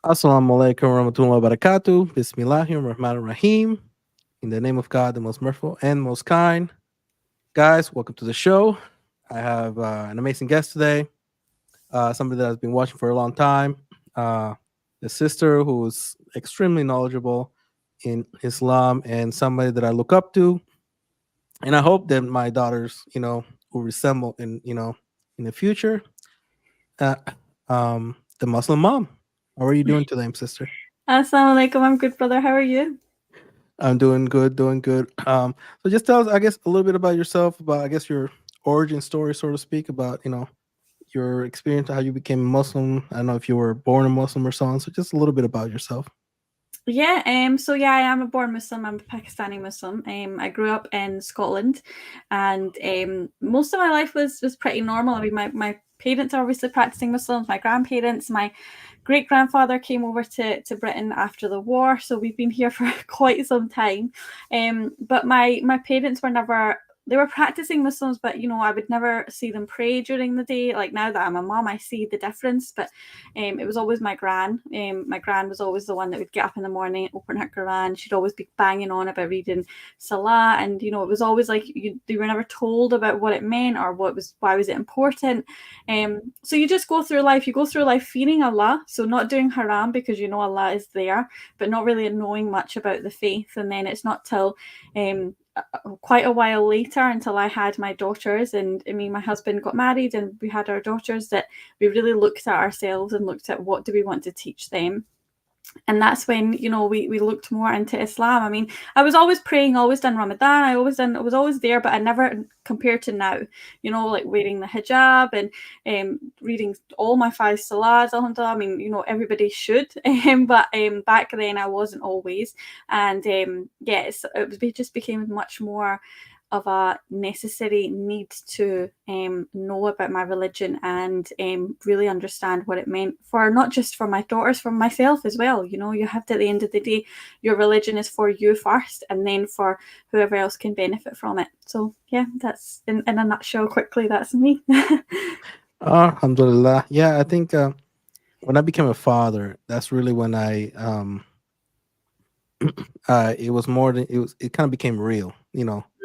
Assalamu alaikum warahmatullahi wabarakatuh. Bismillahirrahmanirrahim. In the name of God, the most merciful and most kind. Guys, welcome to the show. I have an amazing guest today, somebody that has been watching for a long time, uh, a sister who's extremely knowledgeable in Islam and somebody that I look up to. And I hope that my daughters, will resemble in the future. Uh, the Muslim mom. How are you doing today, sister? Assalamu alaikum. I'm good, brother. How are you? I'm doing good, doing good. So just tell us, I guess, a little bit about yourself, about I guess your origin story, so to speak, about your experience, how you became a Muslim. I don't know if you were born a Muslim or so on. So just a little bit about yourself. Yeah, I am a born Muslim. I'm a Pakistani Muslim. I grew up in Scotland, and most of my life was pretty normal. I mean, my parents are obviously practicing Muslims. My grandparents, my great grandfather came over to Britain after the war, so we've been here for quite some time. But my parents were never. They were practicing Muslims, but I would never see them pray during the day. Like now that I'm a mom, I see the difference. But it was always my gran. My gran was always the one that would get up in the morning, open her Quran. She'd always be banging on about reading Salah, and it was always like they were never told about what it meant or why was it important. So you just go through life. You go through life fearing Allah, so not doing haram because Allah is there, but not really knowing much about the faith. And then it's not till quite a while later until I had my daughters and me and my husband got married and we had our daughters that we really looked at ourselves and looked at what do we want to teach them. And that's when we looked more into Islam. I mean, I was always praying, always done Ramadan, I was always there, but I never compared to now, like wearing the hijab and reading all my five salahs, alhamdulillah. I mean, everybody should, but back then I wasn't always. And it just became much more of a necessary need to know about my religion and really understand what it meant for not just for my daughters, for myself as well. You have to, at the end of the day, your religion is for you first and then for whoever else can benefit from it. So yeah, that's in a nutshell quickly, that's me. Alhamdulillah. Yeah, I think when I became a father, that's really when it was more than it kind of became real,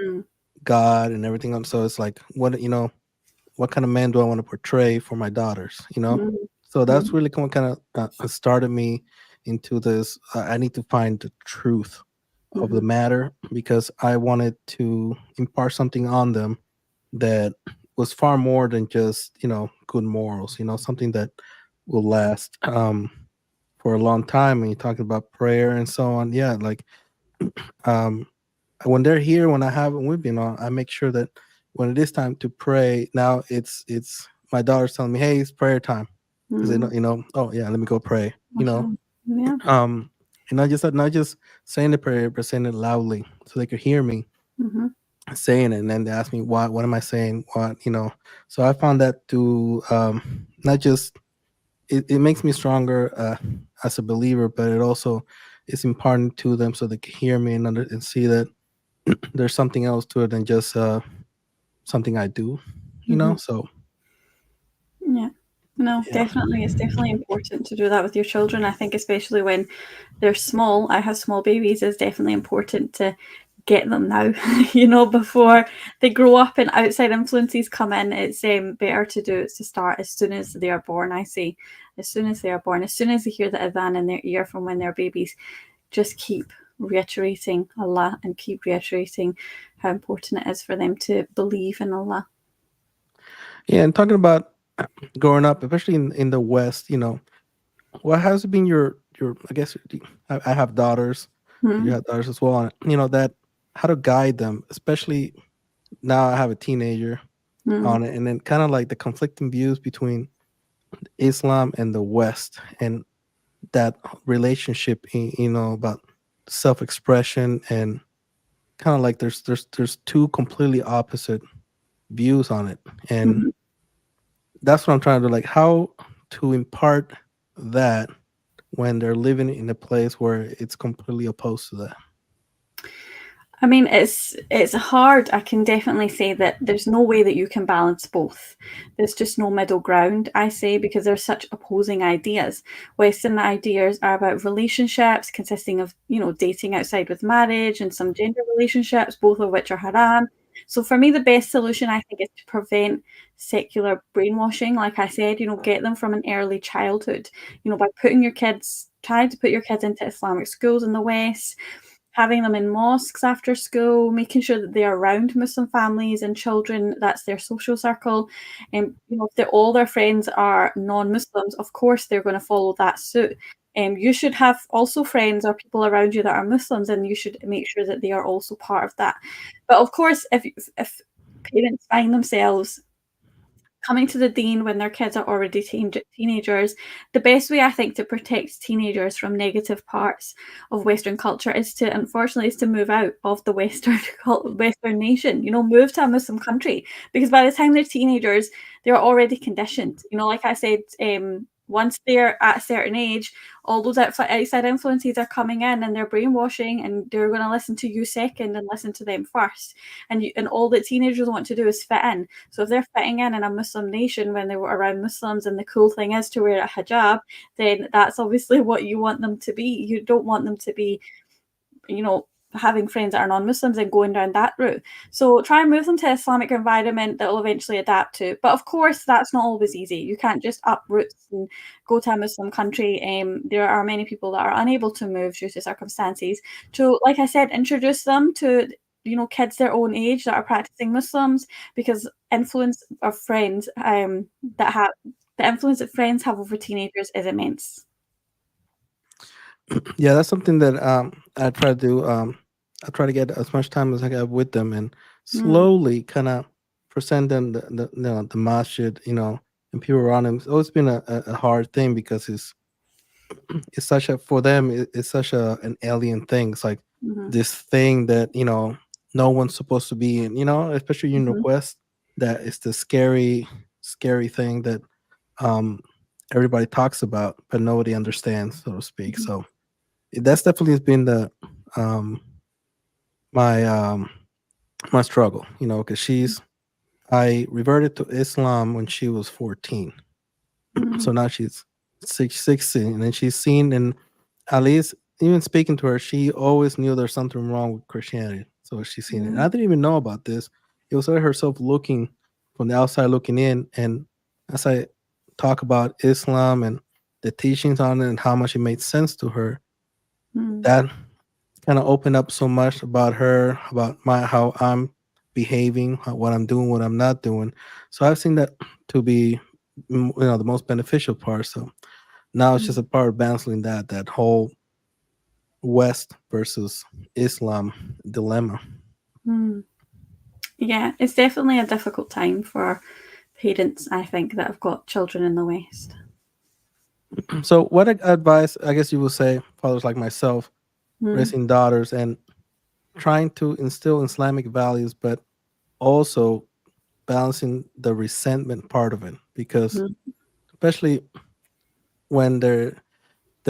Mm, God and everything else. So it's like, what kind of man do I want to portray for my daughters? mm, So that's mm, really kind of started me into this. I need to find the truth of the mhm, matter because I wanted to impart something on them that was far more than just good morals. Something that will last for a long time. And you're talking about prayer and so on. Yeah, like um, when they're here, when I have them with me, I make sure that when it is time to pray, now it's my daughter's telling me, "Hey, it's prayer time," because they know, mm. oh yeah, let me go pray. Mashallah. Yeah. Um, and not just saying the prayer, but saying it loudly so they could hear me Mm-hmm. saying it, and then they ask me what am I saying, so I found that to not just it makes me stronger as a believer, but it also is important to them so they can hear me and see that there's something else to it than just something I do, Mm-hmm. so Yeah. No, yeah. definitely. It's definitely important to do that with your children. I think, especially when they're small, I have small babies, it's definitely important to get them now, before they grow up and outside influences come in. It's better to do it to start as soon as they are born, I say. As soon as they are born, as soon as they hear the adhan in their ear from when they're babies, just keep reiterating Allah and keep reiterating how important it is for them to believe in Allah. Yeah, and talking about growing up, especially in the West, what has been your I guess I have daughters, you Hmm. have daughters as well, and that how to guide them, especially now I have a teenager Mm, on it, and then kind of like the conflicting views between Islam and the West, and that relationship, about self-expression, and kind of like there's two completely opposite views on it, and mhm. that's what I'm trying to like how to impart that when they're living in a place where it's completely opposed to that. I mean, it's hard. I can definitely say that there's no way that you can balance both. There's just no middle ground, I say, because there's such opposing ideas. Western ideas are about relationships consisting of, dating outside with marriage and some gender relationships, both of which are haram. So for me, the best solution I think is to prevent secular brainwashing. Like I said, get them from an early childhood, by trying to put your kids into Islamic schools in the West, having them in mosques after school, making sure that they're around Muslim families and children. That's their social circle. And if all their friends are non-Muslims, of course they're going to follow that suit. You should have also friends or people around you that are Muslims, and you should make sure that they are also part of that. But of course, if parents find themselves coming to the dean when their kids are already teenagers, the best way I think to protect teenagers from negative parts of Western culture is to move out of the Western nation. Move to a Muslim country, because by the time they're teenagers, they're already conditioned. Like I said, once they're at a certain age, all those outside influences are coming in, and they're brainwashing, and they're going to listen to you second and listen to them first. And all that teenagers want to do is fit in. So if they're fitting in a Muslim nation when they were around Muslims, and the cool thing is to wear a hijab, then that's obviously what you want them to be. You don't want them to be, having friends that are non-Muslims and going down that route. So try and move them to Islamic environment that will eventually adapt to. But of course, that's not always easy. You can't just uproot and go to a Muslim country. There are many people that are unable to move due to circumstances. So, like I said, introduce them to kids their own age that are practicing Muslims, because influence of friends that have the influence that friends have over teenagers is immense. Yeah, that's something that I try to do. I try to get as much time as I have with them, and Mm, slowly kind of present them the masjid, and people around them. It's always been a hard thing because it's such a for them it's such an alien thing. It's like mhm, this thing that no one's supposed to be in. Especially in the mhm, West, that is the scary thing that um everybody talks about, but nobody understands, so to speak. mhm, So that's definitely has been the um my my struggle, because I reverted to Islam when she was 14. So mhm, now she's 16, and then she's seen, and at least even speaking to her, she always knew there's something wrong with Christianity. So she's seen it. And mhm, I didn't even know about this. It was her herself looking from the outside looking in, and as I talk about Islam and the teachings on it and how much it made sense to her, mhm, that kind of opened up so much about her, about my how I'm behaving, what I'm doing, what I'm not doing. So I've seen that to be, the most beneficial part. So now it's just mhm, a part of balancing that whole West versus Islam dilemma. mhm. Yeah, it's definitely a difficult time for parents, I think, that have got children in the West. So, what advice, I guess you would say, fathers like myself, Mm, raising daughters and trying to instill Islamic values, but also balancing the resentment part of it? Because, mhm, especially when the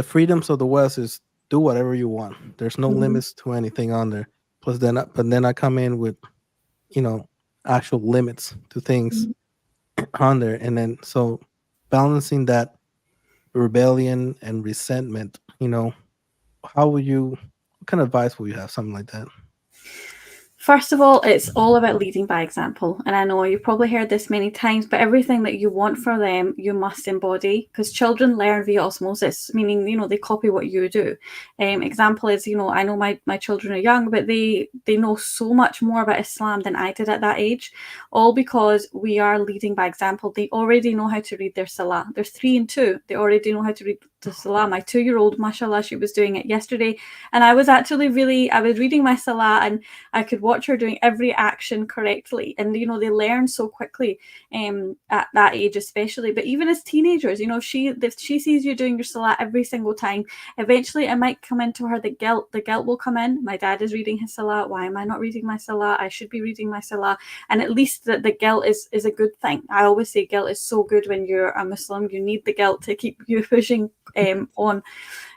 freedoms of the West is do whatever you want, there's no mhm, limits to anything on there. Plus, but then I come in with, you know, actual limits to things mhm. on there, and then so balancing that rebellion and resentment, how would you what kind of advice would you have, something like that? First of all, it's all about leading by example. And I know you've probably heard this many times, but everything that you want for them, you must embody, because children learn via osmosis, meaning, they copy what you do. Example is, I know my children are young, but they know so much more about Islam than I did at that age, all because we are leading by example. They already know how to read their salah. They're 3 and 2. They already know how to read the salah. My 2-year-old, mashallah, she was doing it yesterday. And I was reading my salah, and I could watch her doing every action correctly. And, they learn so quickly at that age, especially. But even as teenagers, if she sees you doing your salah every single time, eventually it might come into her the guilt. The guilt will come in. My dad is reading his salah. Why am I not reading my salah? I should be reading my salah. And at least the guilt is a good thing. I always say guilt is so good when you're a Muslim. You need the guilt to keep you pushing on.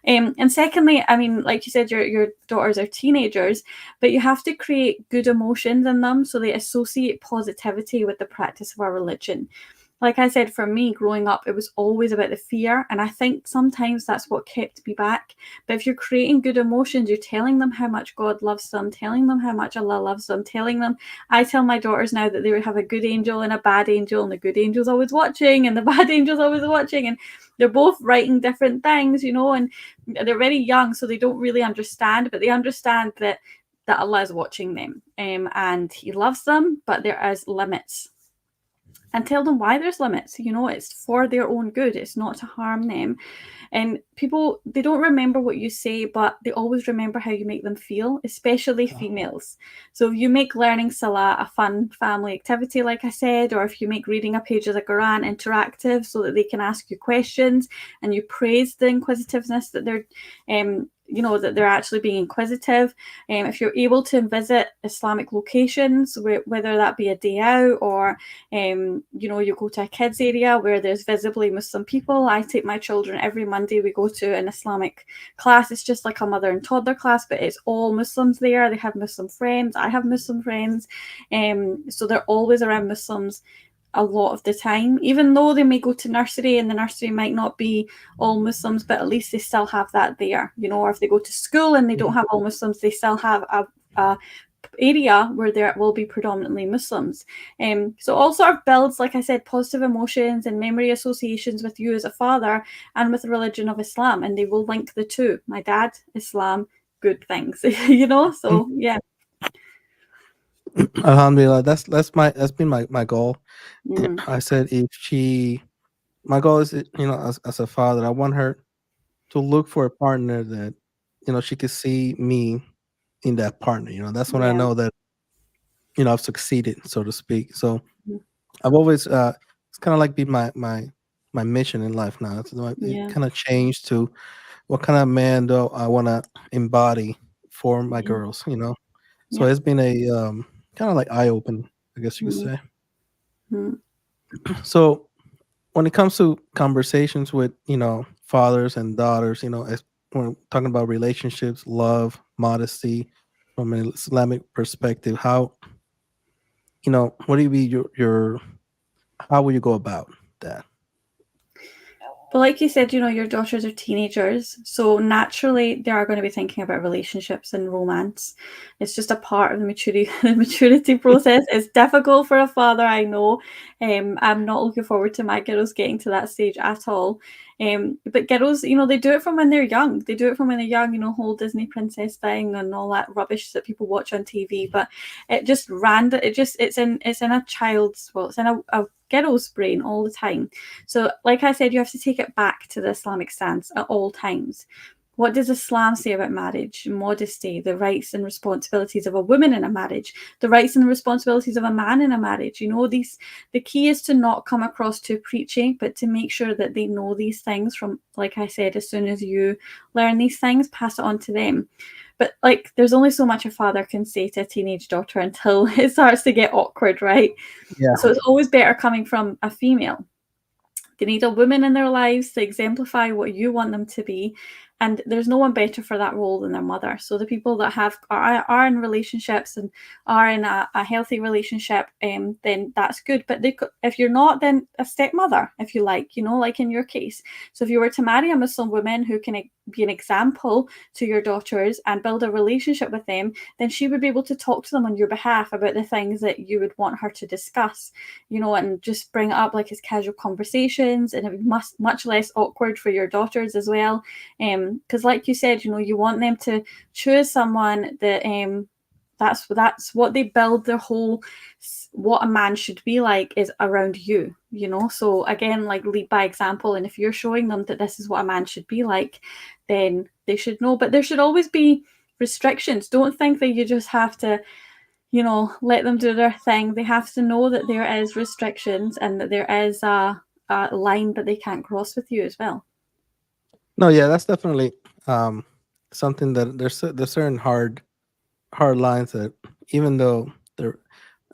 And secondly, I mean, like you said, your daughters are teenagers, but you have to create good emotions in them so they associate positivity with the practice of our religion. Like I said, for me growing up, it was always about the fear. And I think sometimes that's what kept me back. But if you're creating good emotions, you're telling them how much God loves them, telling them how much Allah loves them, telling them. I tell my daughters now that they have a good angel and a bad angel, and the good angel's always watching, and the bad angel's always watching. And they're both writing different things, and they're very young, so they don't really understand, but they understand that Allah is watching them, and He loves them, but there is limits, and tell them why there's limits. It's for their own good. It's not to harm them. And people, they don't remember what you say, but they always remember how you make them feel, especially females. So if you make learning Salah a fun family activity, like I said, or if you make reading a page of the Quran interactive so that they can ask you questions, and you praise the inquisitiveness that that they're actually being inquisitive. If you're able to visit Islamic locations, whether that be a day out, or you go to a kids area where there's visibly Muslim people. I take my children every Monday. We go to an Islamic class. It's just like a mother and toddler class, but it's all Muslims there. They have Muslim friends. I have Muslim friends. So they're always around Muslims a lot of the time, even though they may go to nursery and the nursery might not be all Muslims, but at least they still have that there, or if they go to school and they don't have all Muslims, they still have a area where there will be predominantly Muslims. So all sort of builds, like I said, positive emotions and memory associations with you as a father and with the religion of Islam, and they will link the two. My dad, Islam, good things, so yeah. Alhamdulillah, that's been my goal. Mm. I said my goal is, as a father, I want her to look for a partner that, she could see me in that partner. That's when I Yeah. know that, I've succeeded, so to speak. So Mm. I've always, it's kind of like been my mission in life now. It Yeah. kind of changed to what kind of man do I want to embody for my Yeah. girls. So Yeah. it's been a kind of like eye open, I guess you could Mm. say. Mm. So when it comes to conversations with fathers and daughters, when we're talking about relationships, love, modesty, from an Islamic perspective, how what do you be your how will you go about that? But like you said, your daughters are teenagers, so naturally they are going to be thinking about relationships and romance. It's just a part of the maturity the maturity process. It's difficult for a father, I know. I'm not looking forward to my girls getting to that stage at all. But girls, they do it from when they're young. They do it from when they're young, whole Disney princess thing and all that rubbish that people watch on TV. But it just random. It's in a child's, well, it's in a girl's brain all the time. So, like I said, you have to take it back to the Islamic stance at all times. What does Islam say about marriage, modesty, the rights and responsibilities of a woman in a marriage, the rights and the responsibilities of a man in a marriage? The key is to not come across too preachy, but to make sure that they know these things from, like I said, as soon as you learn these things, pass it on to them. But there's only so much a father can say to a teenage daughter until it starts to get awkward, right? Yeah. So it's always better coming from a female. They need a woman in their lives to exemplify what you want them to be. And there's no one better for that role than their mother. So the people that are in relationships and are in a healthy relationship, then that's good. But if you're not, then a stepmother, if you like, like in your case. So if you were to marry a Muslim woman who can be an example to your daughters and build a relationship with them, then she would be able to talk to them on your behalf about the things that you would want her to discuss, and just bring it up like as casual conversations, and it would be much less awkward for your daughters as well. Because like you said, you want them to choose someone that that's what they build their whole what a man should be like is around you. So again, like, lead by example, and if you're showing them that this is what a man should be like, then they should know. But there should always be restrictions. Don't think that you just have to let them do their thing. They have to know that there is restrictions and that there is a line that they can't cross with you as well. No, yeah, that's definitely um something that there's certain hard lines that, even though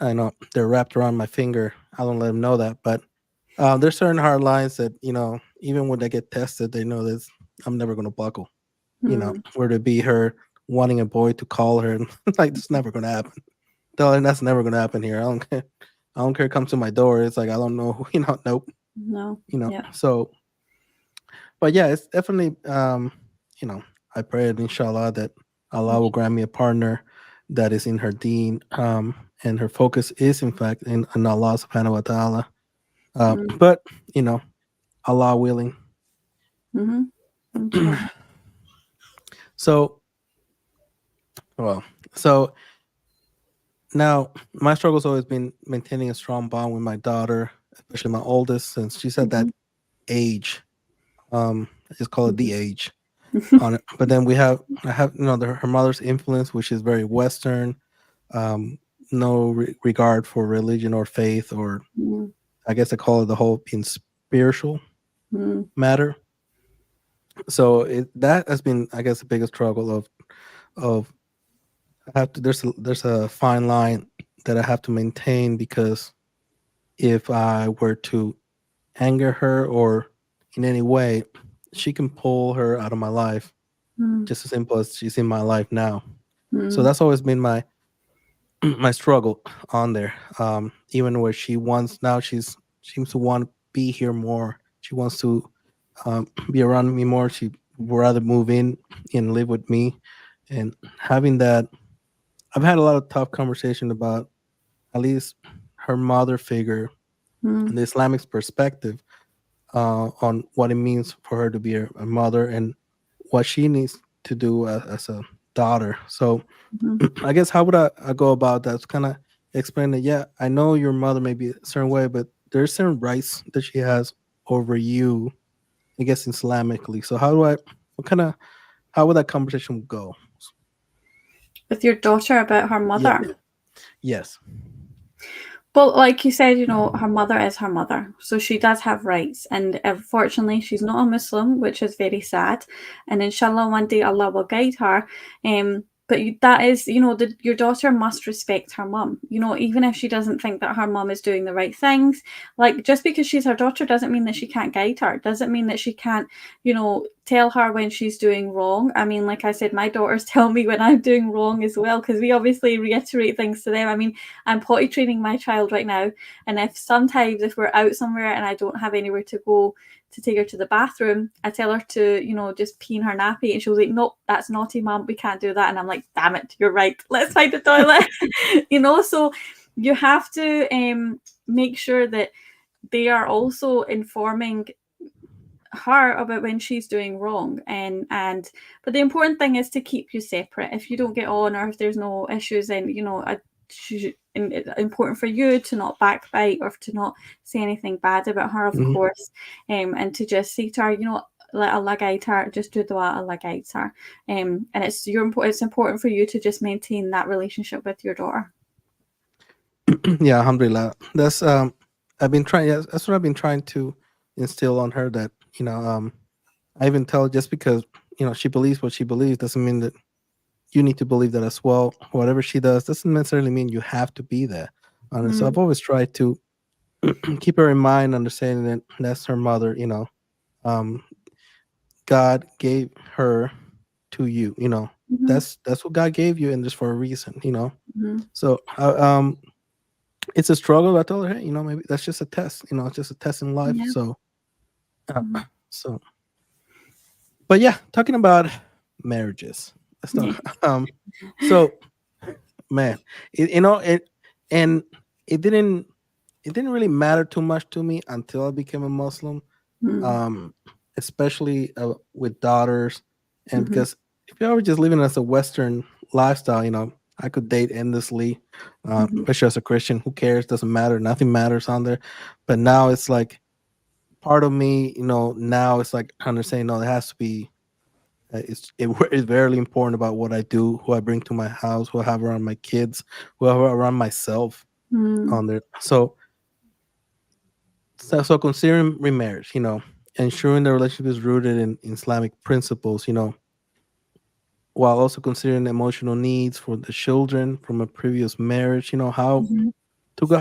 I know they're wrapped around my finger, I don't let them know that. But there's certain hard lines that, even when they get tested, they know that I'm never going to buckle. Mm. were to be her wanting a boy to call her, and like that's never gonna happen. Tell her that's never gonna happen here. I don't care. I don't care. Come to my door. It's like I don't know. Nope. No. Yeah. So, but yeah, it's definitely. You know, I pray that inshallah that Allah will grant me a partner that is in her deen, and her focus is in fact in Allah Subhanahu wa Taala. Mm. But you know, Allah willing. Mm-hmm. Inshallah. So, well, so now my struggle's always been maintaining a strong bond with my daughter, especially my oldest, since she's at that Mm-hmm. age. I just call it Mm-hmm. the age on it. But then I have, her mother's influence, which is very Western. Um, no regard for religion or faith, or I guess I call it the whole being spiritual Mm-hmm. matter. So that has been, I guess, the biggest struggle of I have to. There's a fine line that I have to maintain, because if I were to anger her or in any way, she can pull her out of my life, just as simple as she's in my life now. So Mm-hmm. that's always been my my struggle on there. Even where she wants now, she seems to want to be here more. She wants to be around me more. She would rather move in and live with me, and having that. I've had a lot of tough conversation about at least her mother figure Mm-hmm. and the Islamic perspective on what it means for her to be a mother and what she needs to do as a daughter. So I guess how would I go about that? Kind of explain that. Yeah, I know your mother may be a certain way, but there's certain rights that she has over you. I guess Islamically. So how do I? What kind of? How would that conversation go? With your daughter about her Yeah. mother. Yes. Well, like you said, her mother is her mother, so she does have rights. And unfortunately, she's not a Muslim, which is very sad. And inshallah, one day Allah will guide her. But that is, your daughter must respect her mum. Even if she doesn't think that her mum is doing the right things, like just because she's her daughter doesn't mean that she can't guide her. Doesn't mean that she can't, tell her when she's doing wrong. I mean, like I said, my daughters tell me when I'm doing wrong as well, because we obviously reiterate things to them. I mean, I'm potty training my child right now, and if we're out somewhere and I don't have anywhere to go to take her to the bathroom, I tell her to, just pee in her nappy, and she'll like, nope, that's naughty, mom, we can't do that. And I'm like, damn it, you're right, let's find the toilet. So you have to make sure that they are also informing her about when she's doing wrong, but the important thing is to keep you separate. If you don't get on, or if there's no issues, then it's important for you to not backbite or to not say anything bad about her, of Mhm. course, and to just say to her, let Allah guide her, just do dua, Allah guides her, and it's important for you to just maintain that relationship with your daughter. Yeah, alhamdulillah. That's I've been trying. Yeah, that's what I've been trying to instill on her. That I even tell her, just because she believes what she believes doesn't mean that you need to believe that as well. Whatever she does doesn't necessarily mean you have to be there. So Mm, I've always tried to keep her in mind, understanding that that's her mother. Um, God gave her to you. mhm, That's what God gave you, and just for a reason. mhm. So it's a struggle. I told her, hey, maybe that's just a test. It's just a test in life. Yeah. So, uh, Mhm. so, but yeah, talking about marriages. Let's Yeah. talk. So man, and it didn't, it didn't really matter too much to me until I became a Muslim. Mm, Um, Especially with daughters, and mhm, because if you were just living as a Western lifestyle, I could date endlessly, mhm, especially as a Christian. Who cares? Doesn't matter. Nothing matters on there. But now it's like part of me, now it's like understanding, no, it has to be. It's very important about what I do, who I bring to my house, who I have around my kids, who I have around myself mm, on there. So considering remarriage, ensuring the relationship is rooted in Islamic principles, while also considering emotional needs for the children from a previous marriage, mhm,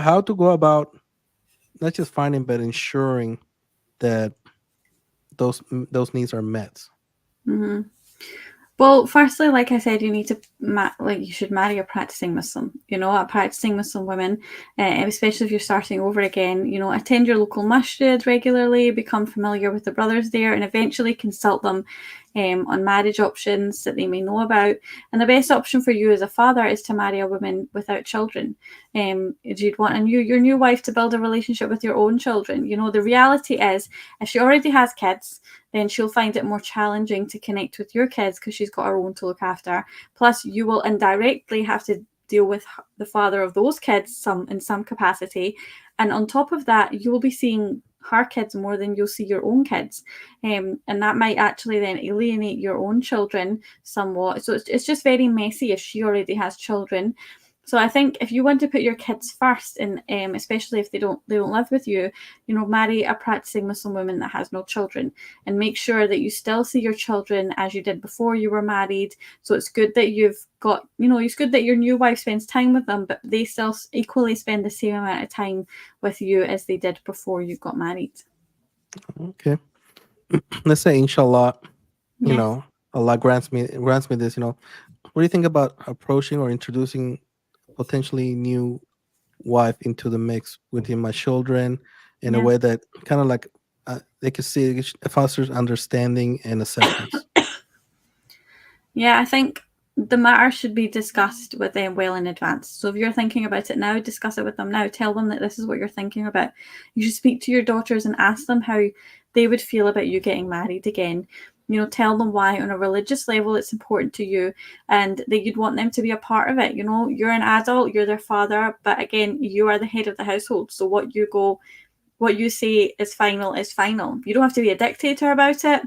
how to go about not just finding but ensuring that those needs are met. mhm. Well, firstly, like I said, you need to you should marry a practicing Muslim. You know, a practicing Muslim woman, especially if you're starting over again. You know, attend your local masjid regularly, become familiar with the brothers there, and eventually consult them on marriage options that they may know about. And the best option for you as a father is to marry a woman without children. You'd want your new wife to build a relationship with your own children. You know, the reality is, if she already has kids, then she'll find it more challenging to connect with your kids because she's got her own to look after. Plus, you will indirectly have to deal with the father of those kids in some capacity, and on top of that, you will be seeing her kids more than you'll see your own kids, and that might actually then alienate your own children somewhat. So it's just very messy if she already has children. So I think if you want to put your kids first, and especially if they don't live with you, you know, marry a practicing Muslim woman that has no children, and make sure that you still see your children as you did before you were married. So it's good that it's good that your new wife spends time with them, but they still equally spend the same amount of time with you as they did before you got married. Okay. Let's say inshallah, you Yes. know, Allah grants me this, what do you think about approaching or introducing potentially new wife into the mix within my children in a Yeah. way that kind of like they can see it fosters understanding and acceptance? Yeah, I think the matter should be discussed with them well in advance. So if you're thinking about it now, discuss it with them now. Tell them that this is what you're thinking about. You should speak to your daughters and ask them how they would feel about you getting married again. You know, tell them why on a religious level it's important to you and that you'd want them to be a part of it. You know, you're an adult, you're their father, but again, you are the head of the household. So what you say is final is final. You don't have to be a dictator about it,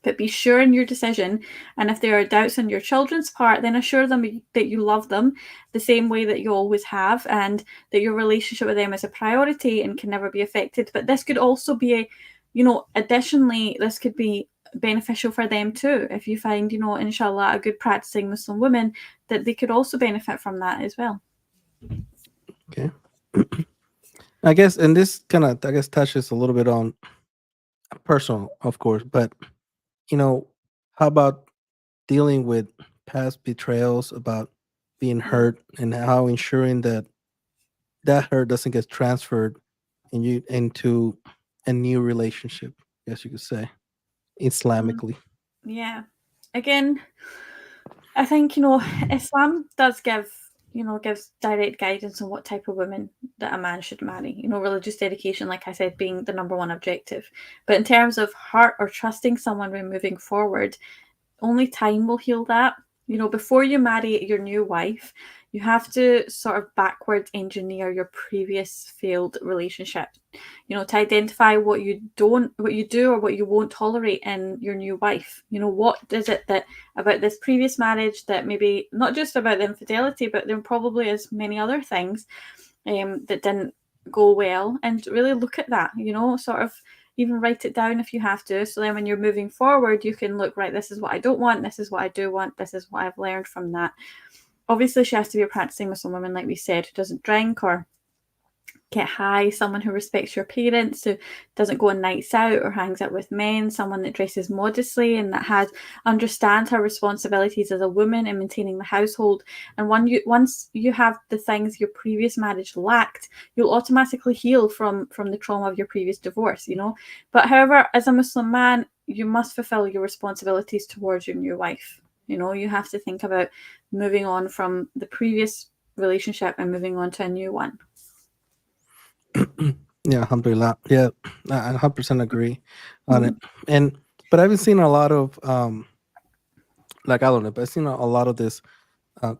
but be sure in your decision. And if there are doubts on your children's part, then assure them that you love them the same way that you always have, and that your relationship with them is a priority and can never be affected. But this could also be additionally, this could be beneficial for them too. If you find, inshallah, a good practicing Muslim woman, that they could also benefit from that as well. Okay. I guess, and this kind of, I guess, touches a little bit on personal, of course, but you know, how about dealing with past betrayals, about being Mm. hurt, and how ensuring that that hurt doesn't get transferred into a new relationship, I guess you could say, Mm. Islamically. Yeah. Again, I think, Islam does gives direct guidance on what type of woman that a man should marry. You know, religious dedication, like I said, being the number one objective. But in terms of heart or trusting someone when moving forward, only time will heal that. You know, before you marry your new wife, you have to sort of backward engineer your previous failed relationship. You know, to identify what you do or what you won't tolerate in your new wife. You know, what is it that about this previous marriage that maybe not just about the infidelity, but there probably is many other things that didn't go well, and really look at that. You know, sort of even write it down if you have to. So then when you're moving forward, you can look, right, this is what I don't want, this is what I do want, this is what I've learned from that. Obviously, she has to be a practicing Muslim woman, like we said, who doesn't drink or get high, someone who respects your parents, who doesn't go on nights out or hangs out with men, someone that dresses modestly and that understands her responsibilities as a woman in maintaining the household. And once you have the things your previous marriage lacked, you'll automatically heal from the trauma of your previous divorce, you know. But however, as a Muslim man, you must fulfill your responsibilities towards your new wife. You know, you have to think about moving on from the previous relationship and moving on to a new one. Yeah, alhamdulillah. Yeah, I 100% agree on it. Mm. And but I've been seeing a lot of like, I don't know, but I've seen a lot of this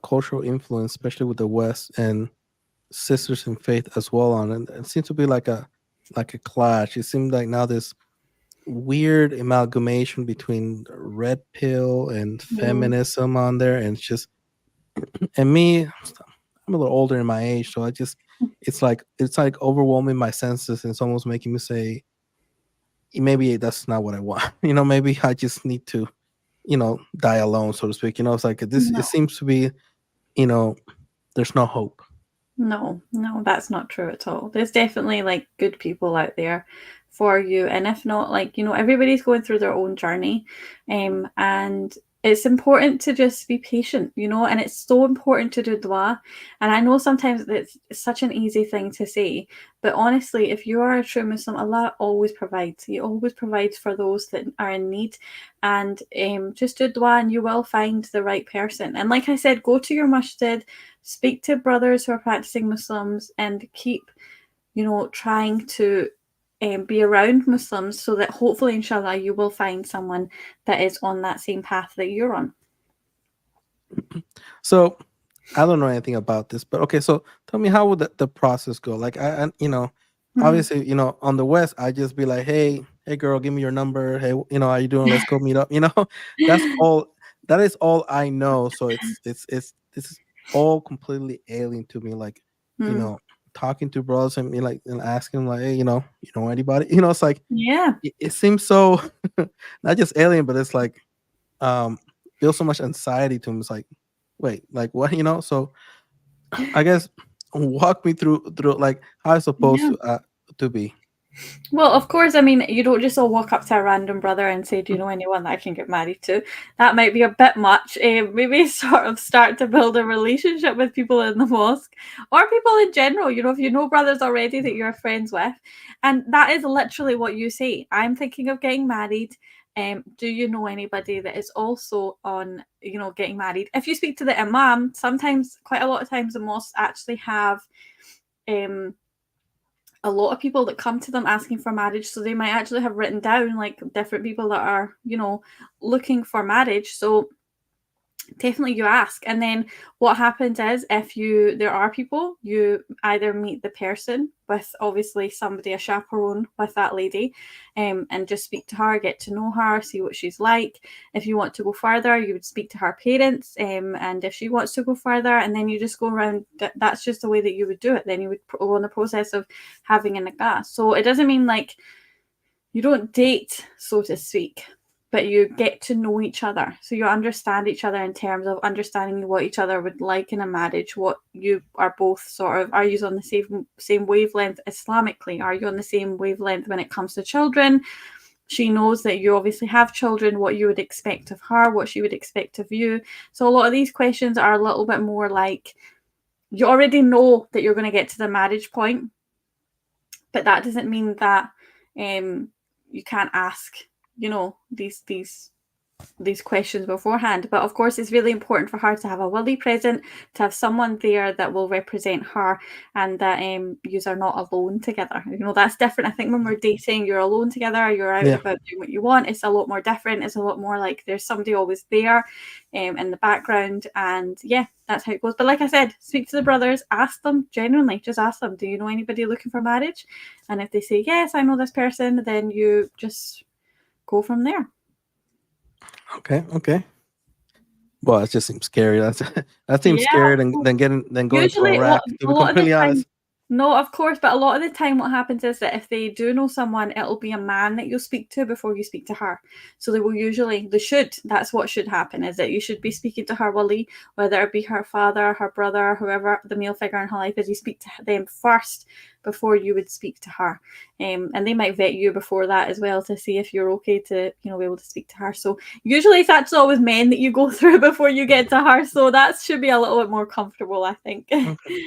cultural influence, especially with the West and sisters in faith as well. On it, it seems to be like a clash. It seems like now this weird amalgamation between the red pill and Mm. feminism on there, and it's just, and me, I'm a little older in my age, so it's like overwhelming my senses, and it's almost making me say maybe that's not what I want. Maybe I just need to die alone, so to speak. It's like this, it No, seems to be, you know there's no hope. no, that's not true at all. There's definitely like good people out there for you. And if not, like, everybody's going through their own journey. And it's important to just be patient, and it's so important to do dua. And I know sometimes it's such an easy thing to say, but honestly, if you are a true Muslim, Allah always provides. He always provides for those that are in need. And just do dua and you will find the right person. And like I said, go to your masjid, speak to brothers who are practicing Muslims, and keep, trying to be around Muslims, so that hopefully, inshallah, you will find someone that is on that same path that you're on. So I don't know anything about this, but okay. So tell me, how would the process go? Like, Mhm. obviously, on the West, I just be like, hey, girl, give me your number. Hey, how you doing? Let's go meet up. That's all. That is all I know. So it's this is all completely alien to me. Like, you Mm. know, talking to bros and me like and asking them like, hey, anybody? It's like Yeah. it seems so not just alien, but it's like um feels so much anxiety to him. It's like, wait, like what? So I guess walk me through like how it's supposed Yeah. to be. Well, of course, I mean, you don't just all walk up to a random brother and say, "Do you know anyone that I can get married to?" That might be a bit much. Maybe sort of start to build a relationship with people in the mosque or people in general. If you know brothers already that you're friends with, and that is literally what you say. I'm thinking of getting married. Do you know anybody that is also on, getting married? If you speak to the imam, sometimes, quite a lot of times, the mosques actually have um a lot of people that come to them asking for marriage, so they might actually have written down like different people that are looking for marriage. So definitely you ask, and then what happens is, if there are people, you either meet the person with, obviously, somebody, a chaperone with that lady, and just speak to her, get to know her, see what she's like. If you want to go further, you would speak to her parents, and if she wants to go further, and then you just go around. That's just the way that you would do it. Then you would go on the process of having a nikah. So it doesn't mean like you don't date, so to speak, but you get to know each other. So you understand each other in terms of understanding what each other would like in a marriage, what you are both sort of, are you on the same wavelength Islamically? Are you on the same wavelength when it comes to children? She knows that you obviously have children, what you would expect of her, what she would expect of you. So a lot of these questions are a little bit more like, you already know that you're going to get to the marriage point, but that doesn't mean that you can't ask, these questions beforehand. But of course, it's really important for her to have a wali present, to have someone there that will represent her, and that you are not alone together. That's different. I think when we're dating, you're alone together, you're out and Yeah. about doing what you want. It's a lot more different. It's a lot more like there's somebody always there in the background. And yeah, that's how it goes. But like I said, speak to the brothers, ask them, genuinely, just ask them, do you know anybody looking for marriage? And if they say, yes, I know this person, then you just go from there. Okay. Well, it just seems scary. That seems Yeah. scarier than going to Usually, Iraq. To a be lot of the completely time, honest. no, of course, but a lot of the time, what happens is that if they do know someone, it'll be a man that you'll speak to before you speak to her. So that's what should happen, is that you should be speaking to her wali, whether it be her father, her brother, whoever the male figure in her life is. You speak to them first before you would speak to her. And they might vet you before that as well, to see if you're okay to, be able to speak to her. So usually it's actually always men that you go through before you get to her. So that should be a little bit more comfortable, I think. Okay.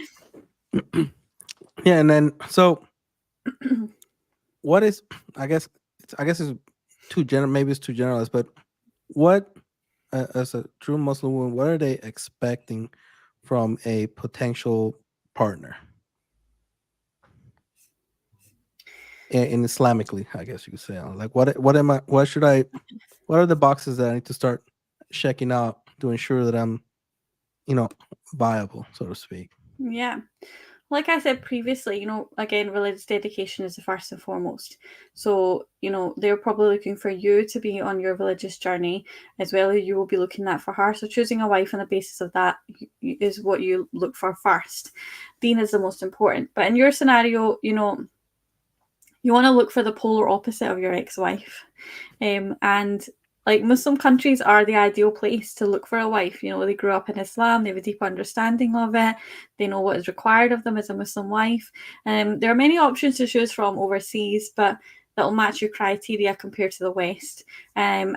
Yeah, and then so what is? I guess it's too general. Maybe it's too generalized, but what, as a true Muslim woman, what are they expecting from a potential partner in Islamically? I guess you could say. Like, what am I? What should I? What are the boxes that I need to start checking out to ensure that I'm, you know, viable, so to speak? Yeah. Like I said previously, again, religious dedication is the first and foremost. So, they're probably looking for you to be on your religious journey, as well as you will be looking at for her. So choosing a wife on the basis of that is what you look for first. Deen is the most important. But in your scenario, you want to look for the polar opposite of your ex-wife. And like, Muslim countries are the ideal place to look for a wife. They grew up in Islam, they have a deep understanding of it, they know what is required of them as a Muslim wife. There are many options to choose from overseas, but that'll match your criteria compared to the West. And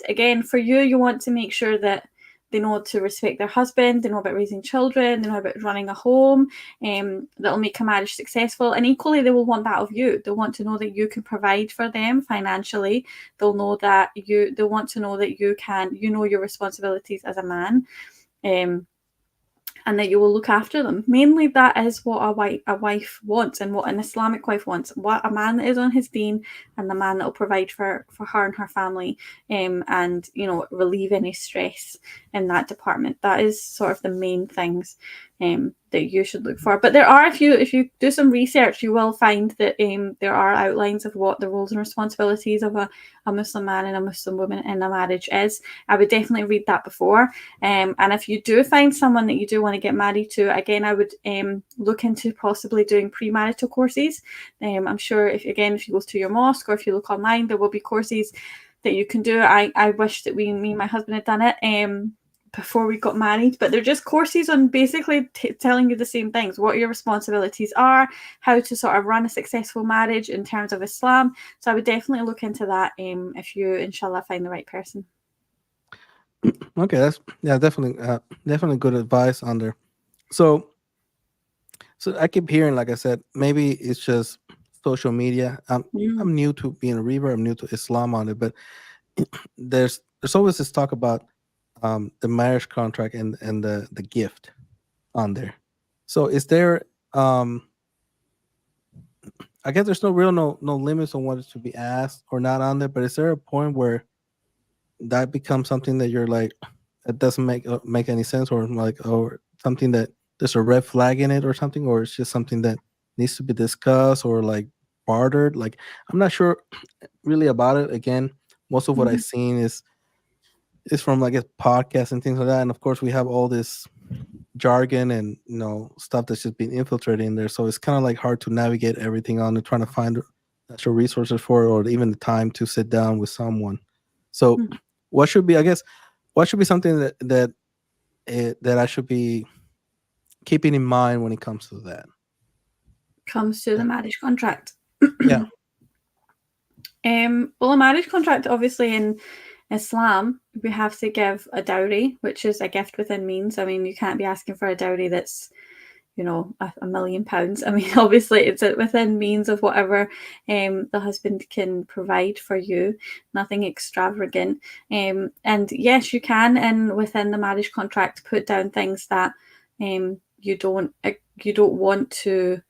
again, for you, you want to make sure that they know to respect their husband, they know about raising children, they know about running a home, that'll make a marriage successful. And equally, they will want that of you. They want to know that you can provide for them financially. They'll know that they'll want to know that you know your responsibilities as a man. And that you will look after them. Mainly, that is what a wife wants, and what an Islamic wife wants. What a man that is on his deen, and the man that will provide for her and her family, and relieve any stress in that department. That is sort of the main things that you should look for. But there are, if you do some research, you will find that there are outlines of what the roles and responsibilities of a Muslim man and a Muslim woman in a marriage is. I would definitely read that before. And if you do find someone that you do want to get married to, again, I would look into possibly doing premarital courses. I'm sure if you go to your mosque, or if you look online, there will be courses that you can do. I wish that me and my husband had done it before we got married, but they're just courses on basically telling you the same things: what your responsibilities are, how to sort of run a successful marriage in terms of Islam. So I would definitely look into that if you, inshallah, find the right person. Okay, that's definitely good advice on there. So I keep hearing, like I said, maybe it's just social media. I'm new to being a revert. I'm new to Islam on it, but there's always this talk about the marriage contract and the gift on there. So is there I guess there's no limits on what is to be asked or not on there, but is there a point where that becomes something that you're like, it doesn't make any sense, or like, or something that there's a red flag in it or something, or it's just something that needs to be discussed or like bartered? Like, I'm not sure really about it. Again, most of what I've seen is from like a podcast and things like that, and of course we have all this jargon and stuff that's just been infiltrated in there, so it's kind of like hard to navigate everything on and trying to find natural resources for it, or even the time to sit down with someone. So what should be, I guess, what should be something that I should be keeping in mind when it comes to that? Comes to the marriage contract. Yeah. Well, a marriage contract, obviously in Islam, we have to give a dowry, which is a gift within means. I mean, you can't be asking for a dowry that's £1 million. I mean, obviously it's within means of whatever the husband can provide for you, nothing extravagant. And yes, you can, and within the marriage contract, put down things that you don't want to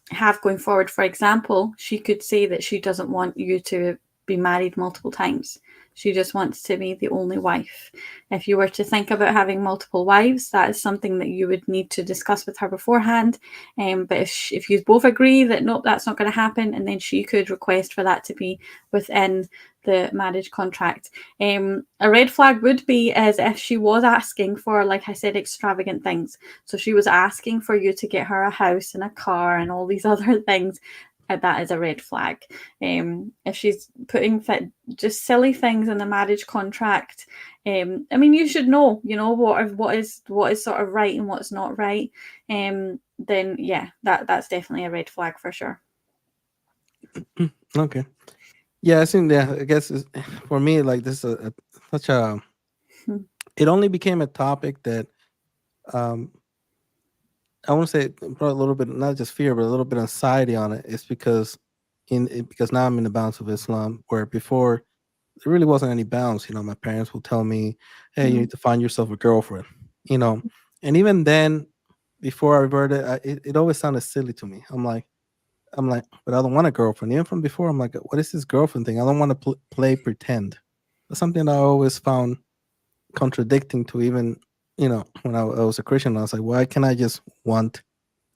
have going forward. For example, she could say that she doesn't want you to be married multiple times. She just wants to be the only wife. If you were to think about having multiple wives, that is something that you would need to discuss with her beforehand. But if you both agree that nope, that's not going to happen, and then she could request for that to be within the marriage contract. A red flag would be as if she was asking for, like I said, extravagant things. So she was asking for you to get her a house and a car and all these other things. That is a red flag. If she's putting just silly things in the marriage contract, I mean, you should know, what is sort of right and what's not right. Then yeah, that's definitely a red flag for sure. Okay. Yeah, I think, yeah, I guess for me, like, this is such a. It only became a topic that I want to say brought a little bit, not just fear, but a little bit of anxiety on it. It's because because now I'm in the bounds of Islam, where before there really wasn't any bounds. My parents will tell me, "Hey, you need to find yourself a girlfriend." And even then, before I reverted, it always sounded silly to me. I'm like, but I don't want a girlfriend. Even from before, I'm like, what is this girlfriend thing? I don't want to play pretend. That's something I always found contradicting to, even when I was a Christian. I was like, why can't I just want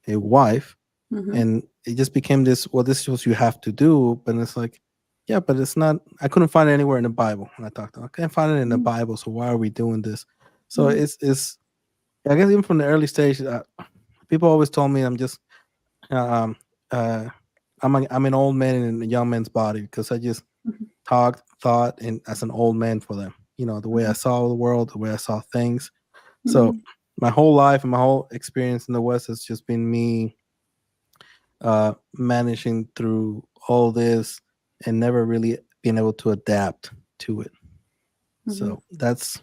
a wife? And it just became this. Well, this is what you have to do. But it's like, yeah, but it's not. I couldn't find it anywhere in the Bible. When I talked to, I can't find it in the Bible. So why are we doing this? So it's. I guess even from the early stage, people always told me I'm just. Um, uh, I'm an old man in a young man's body, because I just thought, and as an old man for them. The way I saw the world, the way I saw things. So my whole life and my whole experience in the West has just been me managing through all this and never really being able to adapt to it. Mm-hmm. So that's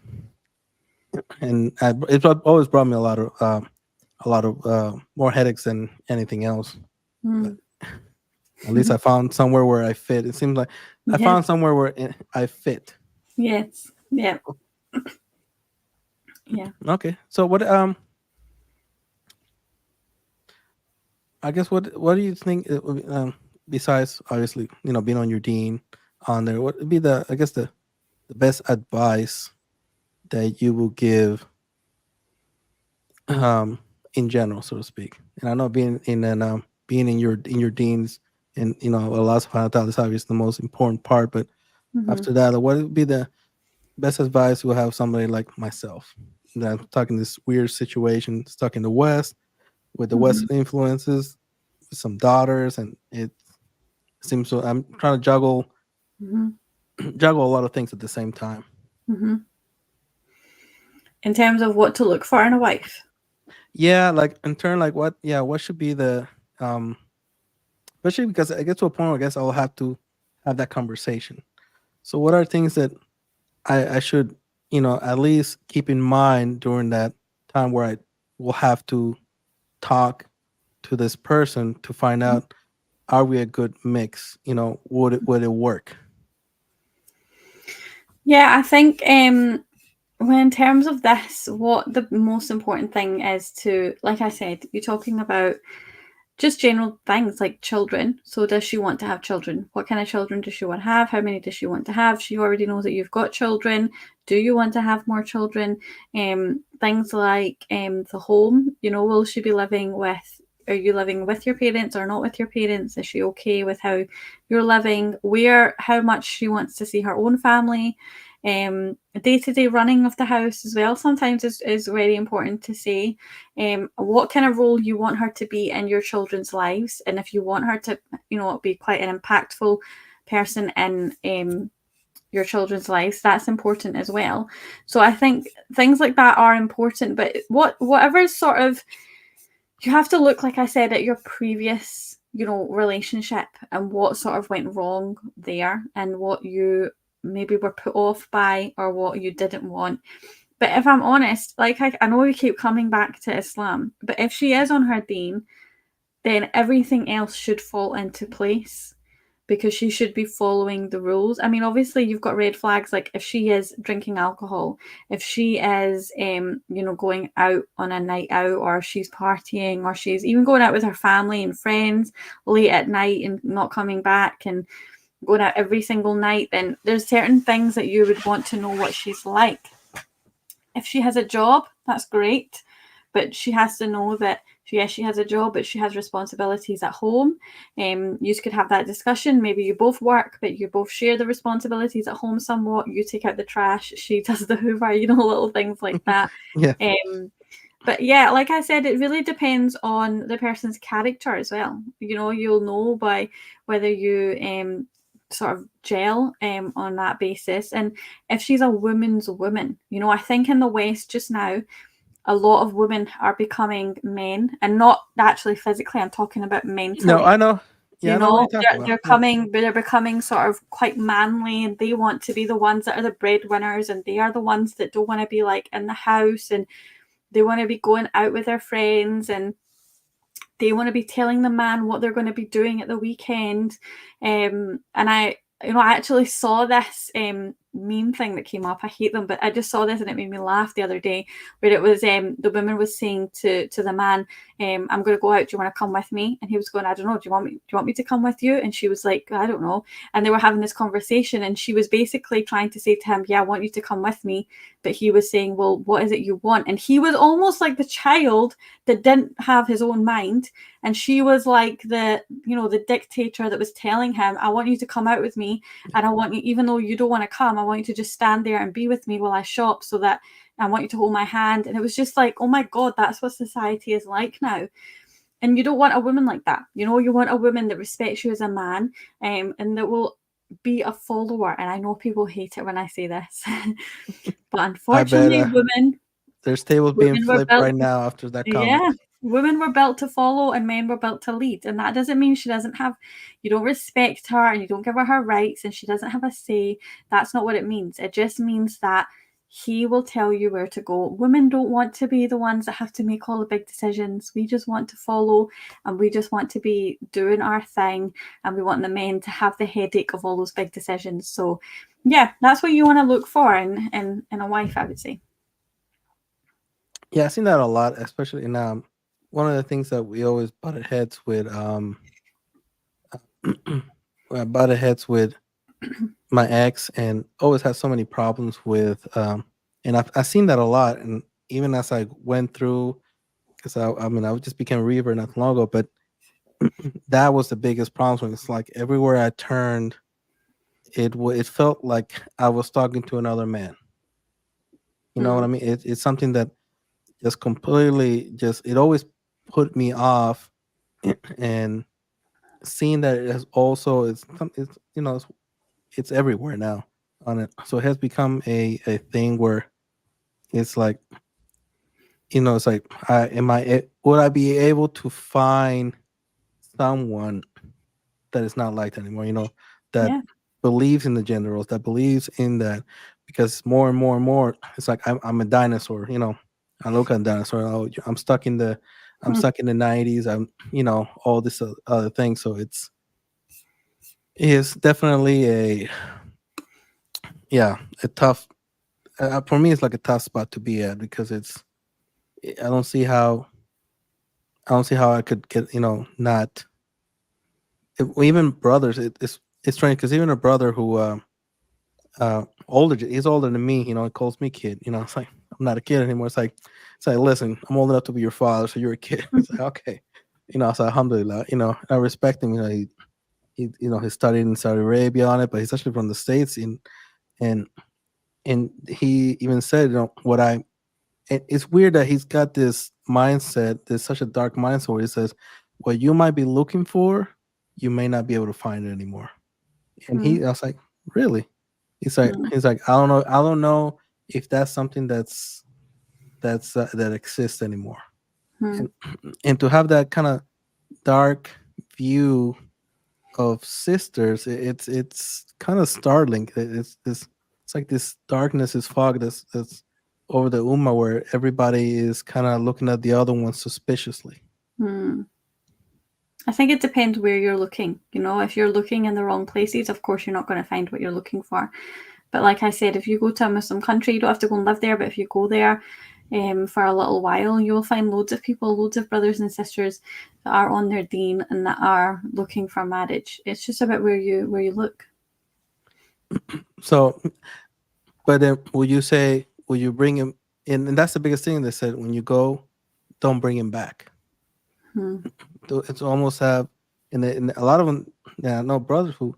and it's always brought me a lot of more headaches than anything else. But Mm. at least I found somewhere where I fit. It seems like I Yeah. found somewhere where I fit. Yes. Yeah. Yeah. Okay, so what I guess what do you think besides obviously being on your dean on there, what would be the I guess the best advice that you will give um in general, so to speak? And I know being in your deans and Allah subhanahu wa ta'ala is obviously the most important part, but Mm-hmm. after that, what would be the best advice you will have somebody like myself that I'm stuck in this weird situation, stuck in the West with the Mm-hmm. Western influences, with some daughters, and it seems so I'm trying to Mm-hmm. juggle a lot of things at the same time. Mm-hmm. In terms of what to look for in a wife. Yeah, like in turn, like what should be the um especially because I get to a point where I guess I'll have to have that conversation. So what are things that I should, at least keep in mind during that time where I will have to talk to this person to find out, are we a good mix? Would it work? Yeah, I think well, in terms of this, what the most important thing is to, like I said, you're talking about just general things like children. So, does she want to have children? What kind of children does she want to have? How many does she want to have? She already knows that you've got children. Do you want to have more children? Things like the home. Will she be living with? Are you living with your parents or not with your parents? Is she okay with how you're living? How much she wants to see her own family? Day-to-day running of the house as well sometimes is very important to say. What kind of role you want her to be in your children's lives, and if you want her to be quite an impactful person in your children's lives, that's important as well. So I think things like that are important, but whatever sort of, you have to look, like I said, at your previous relationship and what sort of went wrong there and what you maybe were put off by or what you didn't want. But if I'm honest, like I know we keep coming back to Islam, but if she is on her deen, then everything else should fall into place because she should be following the rules. I mean, obviously you've got red flags, like if she is drinking alcohol, if she is going out on a night out, or she's partying, or she's even going out with her family and friends late at night and not coming back and going out every single night, then there's certain things that you would want to know what she's like. If she has a job, that's great, but she has to know that she has a job, but she has responsibilities at home. You could have that discussion. Maybe you both work, but you both share the responsibilities at home somewhat. You take out the trash, she does the hoover, little things like that. Yeah, But yeah, like I said, it really depends on the person's character as well. You'll know by whether you sort of gel on that basis. And if she's a woman's woman, I think in the West just now, a lot of women are becoming men, and not actually physically, I'm talking about no, mentally. I know. Yeah, I know what you're talking about. Yeah. They're becoming sort of quite manly, and they want to be the ones that are the breadwinners, and they are the ones that don't want to be like in the house, and they want to be going out with their friends, and they want to be telling the man what they're going to be doing at the weekend. And I actually saw this meme thing that came up. I hate them, but I just saw this and it made me laugh the other day, where it was the woman was saying to the man, I'm going to go out, do you want to come with me? And he was going, I don't know, do you want me to come with you? And she was like, I don't know. And they were having this conversation, and she was basically trying to say to him, yeah, I want you to come with me. But he was saying, well, what is it you want? And he was almost like the child that didn't have his own mind, and she was like the dictator that was telling him, I want you to come out with me, and I want you, even though you don't want to come, I want you to just stand there and be with me while I shop, so that I want you to hold my hand. And it was just like, oh my God, that's what society is like now. And you don't want a woman like that. You want a woman that respects you as a man, and that will be a follower. And I know people hate it when I say this, but I bet unfortunately, women there's tables being women were flipped built right now after that comment. yeah, Women were built to follow and men were built to lead. And that doesn't mean she doesn't have, you don't respect her and you don't give her rights and she doesn't have a say. That's not what it means. It just means that he will tell you where to go. Women don't want to be the ones that have to make all the big decisions. We just want to follow and we just want to be doing our thing. And we want the men to have the headache of all those big decisions. So, yeah, that's what you want to look for in a wife, I would say. Yeah, I've seen that a lot, especially in one of the things that we always butted heads with I butted heads with my ex and always had so many problems with and I've seen that a lot. And even as I went through, because I mean I just became a revert not long ago, but that was the biggest problem. It's like everywhere I turned, it felt like I was talking to another man. You know what I Mm, mean? It's something that just completely just it always put me off. And seeing that it has also it's it's everywhere now on it, so it has become a thing where it's like it's like would I be able to find someone that is not like that anymore, that yeah. believes in the gender roles, that believes in that, because more and more and more it's like I'm a dinosaur. I look at a dinosaur. Oh, I'm Mm, stuck in the 90s. I'm all this other thing. So it's definitely a yeah a tough for me. It's like a tough spot to be at because I don't see how I could get not even brothers. It's strange because even a brother who he's older than me. He calls me kid. It's like I'm not a kid anymore. It's like listen, I'm old enough to be your father, so you're a kid. It's like okay, so alhamdulillah. I respect him. He studied in Saudi Arabia on it, but he's actually from the States. And and he even said, what it's weird that he's got this mindset. There's such a dark mindset where he says, what you might be looking for, you may not be able to find it anymore. And mm, I was like, really? He's like, mm, I don't know if that's something that exists anymore. mm, And and to have that kind of dark view of sisters, it's kind of startling. It's like this darkness, this fog that's over the ummah, where everybody is kind of looking at the other one suspiciously. mm. I think it depends where you're looking. If you're looking in the wrong places, of course, you're not going to find what you're looking for. But like I said, if you go to a Muslim country, you don't have to go and live there. But if you go there for a little while, you'll find loads of people, loads of brothers and sisters that are on their deen and that are looking for marriage. It's just about where you look. So, but then will you bring him in? And that's the biggest thing they said: when you go, don't bring him back. Hmm. It's almost have, and a lot of them. Yeah, I know brothers who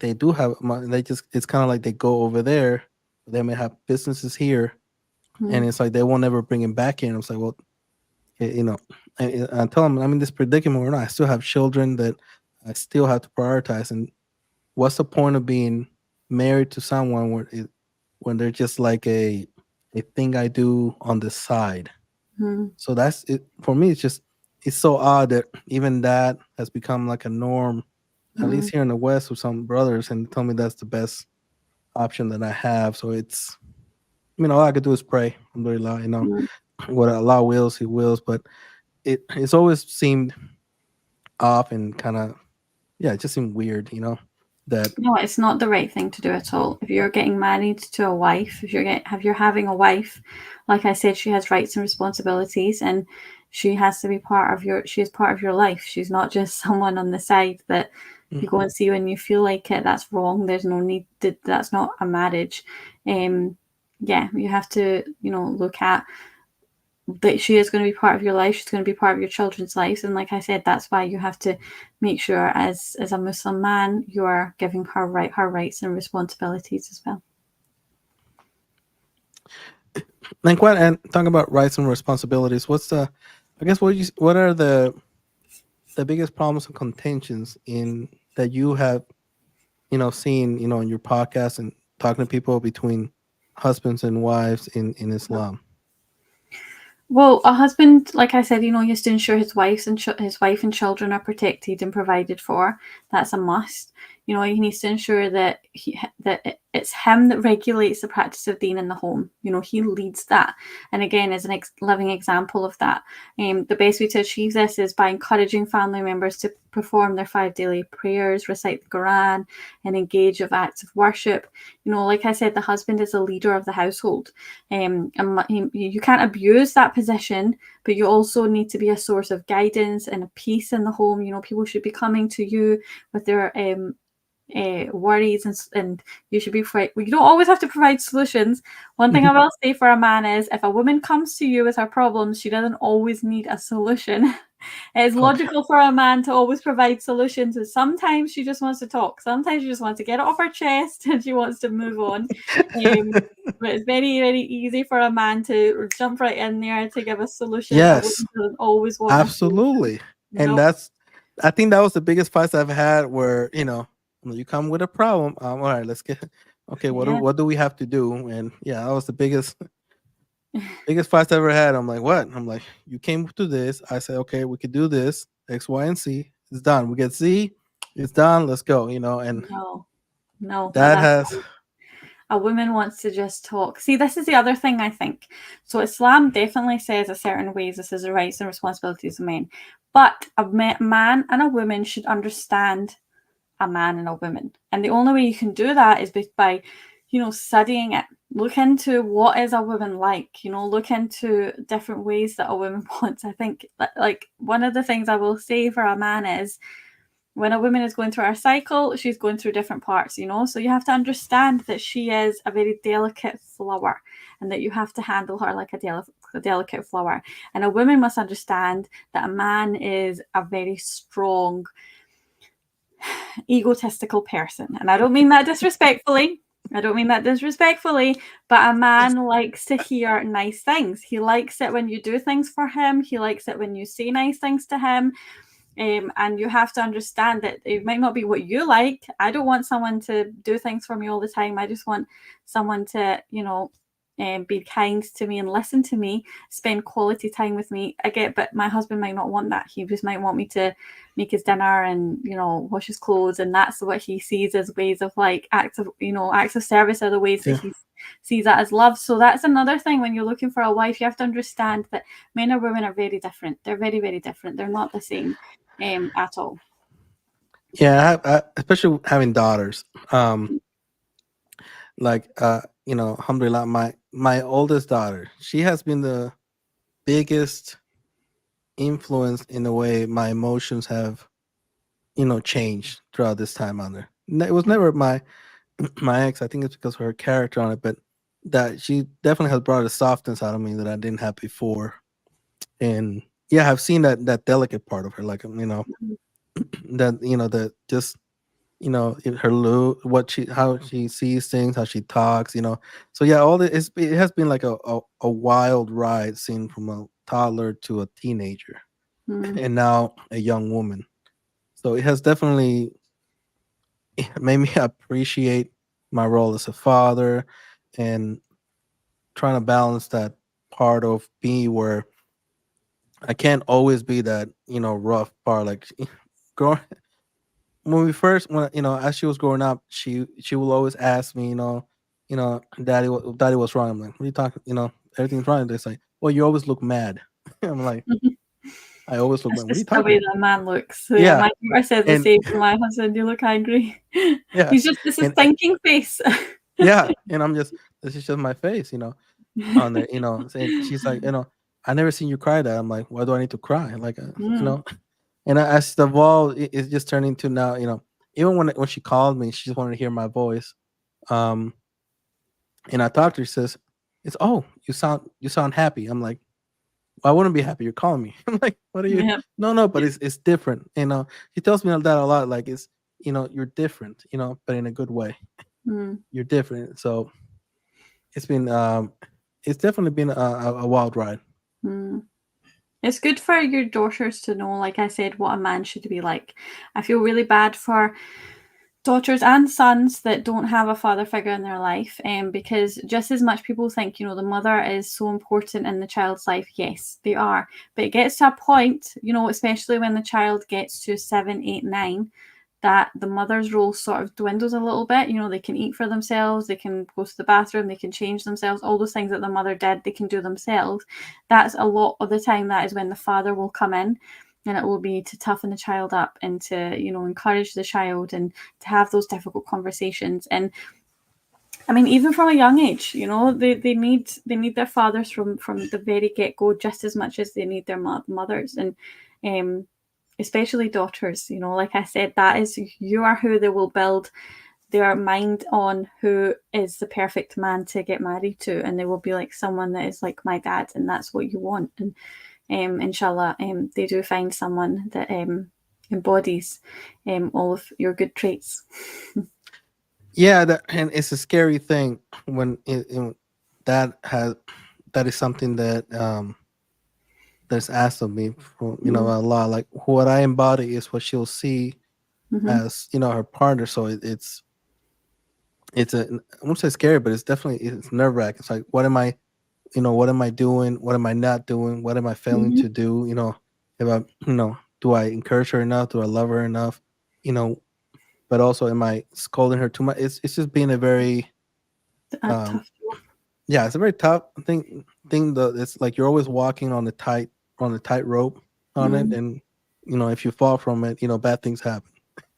they do have money. They just it's kind of like they go over there. They may have businesses here, Hmm. and it's like they won't ever bring him back in. It's like, well, I tell them I'm in this predicament or not. I still have children that I still have to prioritize. And what's the point of being married to someone when they're just like a thing I do on the side? Hmm. So that's it for me. It's so odd that even that has become like a norm, at Hmm. least here in the West, with some brothers, and tell me that's the best option that I have. So all I could do is pray. Alhamdulillah, Hmm. what Allah wills, He wills. But it's always seemed off and kind of yeah, it just seemed weird, that No, it's not the right thing to do at all. If you're getting married to a wife, if you're having a wife, like I said, she has rights and responsibilities, and she has to be part of your. She is part of your life. She's not just someone on the side that you go Mhm. and see when you feel like it. That's wrong. There's no need. That's not a marriage. Um, yeah, you have to, look at that she is going to be part of your life. She's going to be part of your children's lives, and like I said, that's why you have to make sure, as a Muslim man, you are giving her rights and responsibilities as well. and talking about rights and responsibilities. What's the I guess what are the biggest problems and contentions in that you have seen in your podcast and talking to people between husbands and wives in Islam? Well, a husband, like I said, he has to ensure his his wife and children are protected and provided for. That's a must. He needs to ensure that it's him that regulates the practice of deen in the home. He leads that, and again, is an living example of that. The best way to achieve this is by encouraging family members to perform their 5 daily prayers, recite the Quran, and engage of acts of worship. Like I said, the husband is the leader of the household. And you can't abuse that position, but you also need to be a source of guidance and a peace in the home. People should be coming to you with their worries, and you should be you don't always have to provide solutions. One thing I will say for a man is, if a woman comes to you with her problems, she doesn't always need a solution. It's Okay. logical for a man to always provide solutions, and sometimes she just wants to talk. Sometimes she just wants to get it off her chest and she wants to move on. But it's very, very easy for a man to jump right in there to give a solution. A Yes, woman doesn't always want a solution. absolutely. And No. that's, I think that was the biggest fights I've had where, when you come with a problem, all right, let's get, okay, Yeah. what do we have to do? And yeah, that was the biggest fights I ever had. I'm like, what? I'm like, you came to this. I said, okay, we could do this, X, Y, and Z. It's done. We get Z, it's done. Let's go, and No. No. that That's has, a woman wants to just talk. See, this is the other thing I think. So Islam definitely says a certain ways this is the rights and responsibilities of men, but a man and a woman should understand a man and a woman, and the only way you can do that is by studying it. Look into what is a woman like. Look into different ways that a woman wants. I think like one of the things I will say for a man is, when a woman is going through her cycle, she's going through different parts, so you have to understand that she is a very delicate flower, and that you have to handle her like a delicate flower. And a woman must understand that a man is a very strong, egotistical person. And I don't mean that disrespectfully. But a man likes to hear nice things. He likes it when you do things for him. He likes it when you say nice things to him. And you have to understand that it might not be what you like. I don't want someone to do things for me all the time. I just want someone to, be kind to me and listen to me, spend quality time with me. I get, but my husband might not want that. He just might want me to make his dinner and wash his clothes, and that's what he sees as ways of like acts of service, are the ways that yeah. he sees that as love. So that's another thing. When you're looking for a wife, you have to understand that men or women are very different. They're very, very different. They're not the same at all. Yeah, especially having daughters. Like, alhamdulillah, my oldest daughter, she has been the biggest influence in the way my emotions have, changed throughout this time on her. It was never my ex. I think it's because of her character on it, but that she definitely has brought a softness out of me that I didn't have before. And yeah, I've seen that delicate part of her, like, that, that just, her look, how she sees things, how she talks, so yeah, all the it has been like a wild ride, seen from a toddler to a teenager Mm, and now a young woman. So it has definitely made me appreciate my role as a father, and trying to balance that part of me where I can't always be that, rough part. Like, growing when we first, when, as she was growing up, she will always ask me, daddy, daddy, what's wrong? I'm like, what are you talking? Everything's wrong. They say, well, you always look mad. I'm like, I always look that's mad. What are you just the talking way about? that a man looks. So yeah, Yeah, my daughter says the and same to my husband. You look angry. yeah, He's just this is and thinking face. yeah, and I'm just, this is just my face, on there, saying, she's like, I never seen you cry that. I'm like, why do I need to cry? Like, Mm, and as the evolved, it's just turning to now, even when she called me, she just wanted to hear my voice. Um, and I talked to her. She says, "It's, oh, you sound happy." I'm like, well, I wouldn't be happy. You're calling me. I'm like, what are you? yeah. No, no, but it's different. She tells me that a lot. Like, it's, you're different. But in a good way. Mm, You're different. So it's been it's definitely been a wild ride. mm. It's good for your daughters to know, like I said, what a man should be like. I feel really bad for daughters and sons that don't have a father figure in their life, because just as much people think, the mother is so important in the child's life. Yes, they are, but it gets to a point, especially when the child gets to 7, 8, 9, that the mother's role sort of dwindles a little bit. They can eat for themselves, they can go to the bathroom, they can change themselves, all those things that the mother did, they can do themselves. That's a lot of the time, that is when the father will come in, and it will be to toughen the child up and to, encourage the child and to have those difficult conversations. And I mean, even from a young age, they need their fathers from the very get go just as much as they need their mothers. And especially daughters, like I said, that is, you are who they will build their mind on, who is the perfect man to get married to, and they will be like someone that is like my dad, and that's what you want. And inshallah, they do find someone that embodies all of your good traits. Yeah, and it's a scary thing when that has that is something that that's asked of me from a lot. Like what I embody is what she'll see Mm-hmm. as her partner. So it's I won't say scary, but it's nerve wracking. It's like what am I what am I doing? What am I not doing? What am I failing Mm-hmm. to do? If I do I encourage her enough? Do I love her enough? You know, but also am I scolding her too much? It's just being a very A um tough job. yeah, it's a very tough thing that it's like you're always walking on a tight rope on it, Mm. and if you fall from it, bad things happen.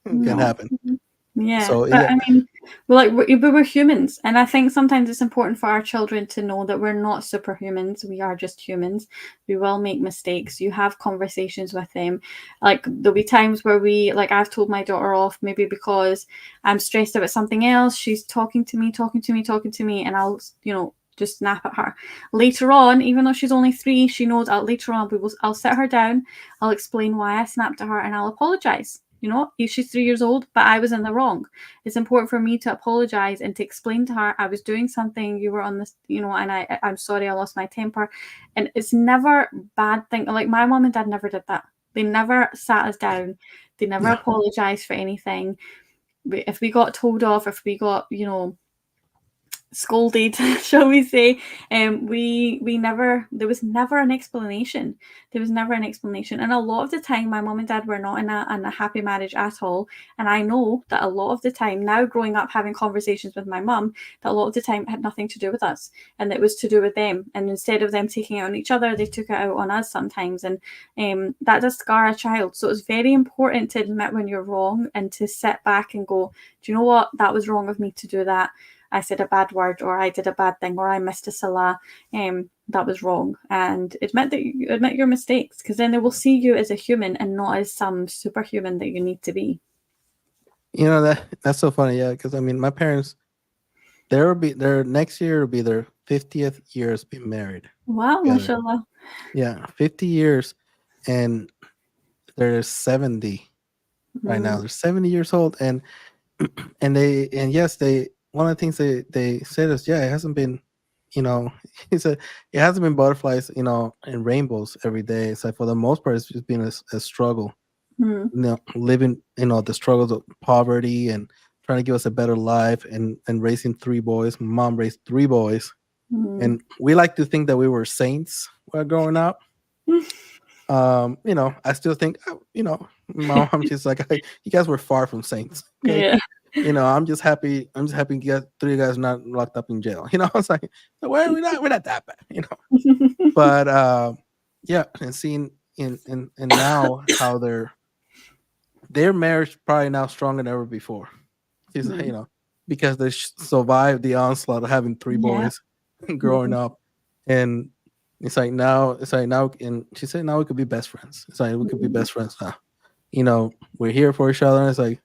Can No. happen. Yeah, So but yeah, I mean, we're humans, and I think sometimes it's important for our children to know that we're not superhumans. We are just humans. We will make mistakes. You have conversations with them. Like there'll be times where like I've told my daughter off, maybe because I'm stressed about something else. She's talking to me, talking to me, talking to me, and I'll just snap at her. Later on, even though she's only 3, she knows. Later on, I'll sit her down. I'll explain why I snapped at her, and I'll apologize. She's 3 years old, but I was in the wrong. It's important for me to apologize and to explain to her I was doing something. You were on this, and I'm sorry. I lost my temper, and it's never bad thing. Like my mom and dad never did that. They never sat us down. They never yeah. apologized for anything. If we got told off, if we got scolded, shall we say, we never, there was never an explanation. There was never an explanation. And a lot of the time my mom and dad were not in a happy marriage at all. And I know that a lot of the time now, growing up, having conversations with my mum, that a lot of the time it had nothing to do with us, and it was to do with them. And instead of them taking it on each other, they took it out on us sometimes. And that does scar a child. So it's very important to admit when you're wrong and to sit back and go, do you know what, that was wrong of me to do that. I said a bad word, or I did a bad thing, or I missed a salah. That was wrong, and admit your mistakes, because then they will see you as a human and not as some superhuman that you need to be. That's so funny. Yeah, because I mean, my parents, their next year will be their 50th years being married Wow, together. mashallah. Yeah, 50 years, and they're 70 right now. Mm, They're 70 years old, and yes, they one of the things they said is, yeah, it hasn't been, you know, he said it hasn't been butterflies, and rainbows every day. It's like for the most part, it's just been a struggle, mm, living, the struggles of poverty and trying to give us a better life, and raising 3 boys. My mom raised 3 boys, mm. and we like to think that we were saints while growing up. I still think, my mom, she's like, you guys were far from saints. Okay. Yeah. I'm just happy you guys, 3 guys not locked up in jail. It's like, well, we're not that bad. But yeah, and seeing and now how their marriage probably now stronger than ever before. She's like, Mm. because they survived the onslaught of having three Yeah. boys growing up, and it's like now, and she said now we could be best friends. It's like we could be Mm. best friends now. We're here for each other. And it's like